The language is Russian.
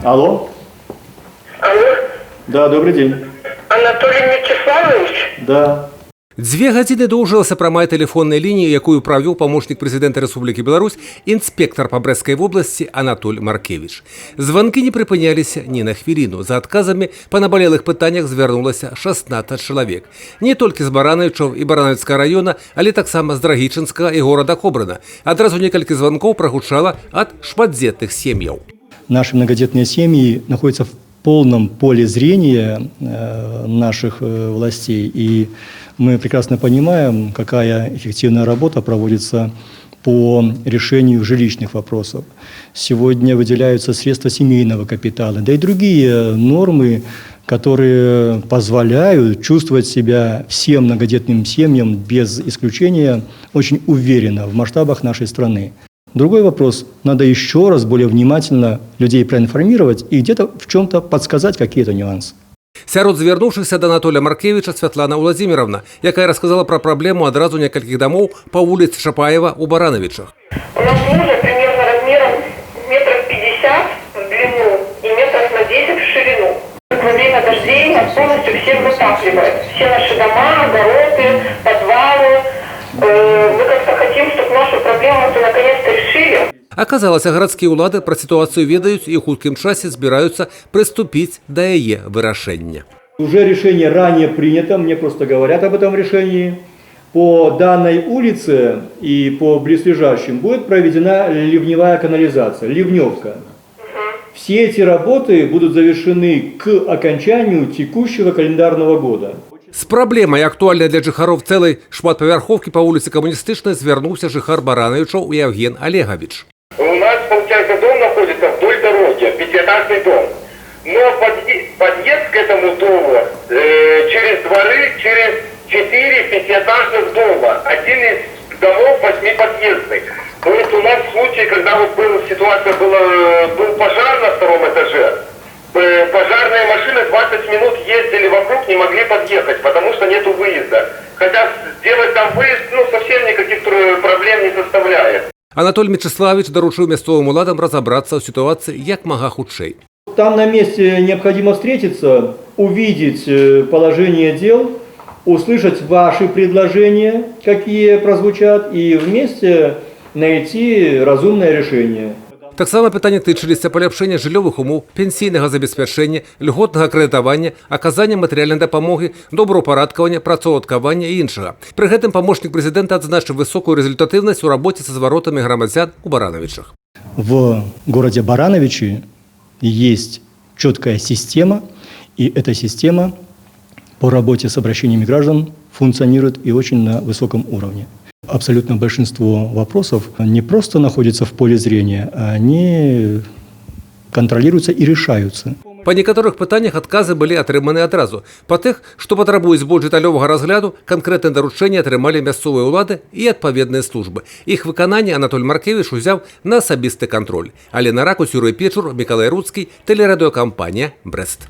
Алло? Алло, Да, добрый день. Анатолий Мячеславович? Да. 2 гадзіны доўжылася прамая тэлефонная лінія, якую правёў памочнік прэзідэнта Рэспублікі Беларусь, інспектар па Брэсцкай вобласці Анатоль Маркевіч. Званкі не прыпыняліся ні на хвіліну. За адказамі па набалелых пытаннях звярнулася 16 чалавек. Не толькі з Баранавічаў і Баранавіцкага раёна, але таксама з Драгічынскага і горада Кобрына. Адразу некалькі званкоў прагучала ад шматдзетных сем'яў. Наши многодетные семьи находятся в полном поле зрения наших властей, и мы прекрасно понимаем, какая эффективная работа проводится по решению жилищных вопросов. Сегодня выделяются средства семейного капитала, да и другие нормы, которые позволяют чувствовать себя всем многодетным семьям без исключения очень уверенно в масштабах нашей страны. Другой вопрос. Надо еще раз более внимательно людей проинформировать и где-то в чем-то подсказать какие-то нюансы. Сярод звярнуўшыхся да Анатоля Маркевіча Святлана Владимировна, якая рассказала пра праблему адразу некалькіх дамоў па вуліцы Шапаева ў Баранавічах. У нас лужа примерно размером метров 50 в длину и метров на 10 в ширину. Во время дождей нас полностью всех затапливает. Все наши дома, огороды, подвалы. Мы как-то хотим, чтобы нашу проблему наконец-то решили. Аказалася, гарадскія ўлады пра сітуацыю ведаюць і ў хуткім часе збіраюцца прыступіць да яе вырашэння. Уже решение ранее принято, мне просто говорят об этом решении. По данной улице и по близлежащим будет проведена ливневая канализация, ливневка. Все эти работы будут завершены к окончанию текущего календарного года. З праблемай, актуальнай для жыхароў цэлай шматпавярховкі па вуліцы Камуністычнай, звярнуўся жыхар Баранавічаў Евген Олегович. У нас, получается, дом находится вдоль дороги, пятиэтажный дом. Но подъезд к этому дому через дворы, через 4 пятиэтажных дома. Один из домов 8-подъездный. То есть у нас случай, когда вот была ситуация, был пожар на 2-м этаже. Пожарные машины 20 минут ездили вокруг, не могли подъехать, потому что нету выезда. Хотя сделать там выезд, совсем никаких проблем не составляет. Анатоль Мячеславович даручыў мясцовым уладам разобраться в ситуации як мага хутчэй. Там на месте необходимо встретиться, увидеть положение дел, услышать ваши предложения, какие прозвучат, и вместе найти разумное решение. Таксама пытанні тычыліся паляпшэння жыллёвых умоў, пенсійнага забеспячэння, льготнага крэдытавання, аказання матэрыяльнай дапамогі, добраўпарадкавання, працаўладкавання і іншага. Пры гэтым памочнік прэзідэнта адзначыў высокую результатыўнасць у рабоце са зваротамі грамадзян у Баранавічах. В городе Барановичи есть четкая система, и эта система по работе с обращениями граждан функционирует и очень на высоком уровне. Абсолютно большинство вопросов не просто находятся в поле зрения, а они контролируются и решаются. Па некаторых пытаннях адказы былі атрыманы адразу. Па тых, што патрабуюць больш дэталёвага разгляду, канкрэтныя даручэнні атрымалі мясцовыя ўлады і адпаведныя службы. Іх выкананне Анатоль Маркевіч узяў на асабісты кантроль. Алена Ракус, Юрый Печур, Мікалай Руцкі, тэлерадыёкампанія «Брэст».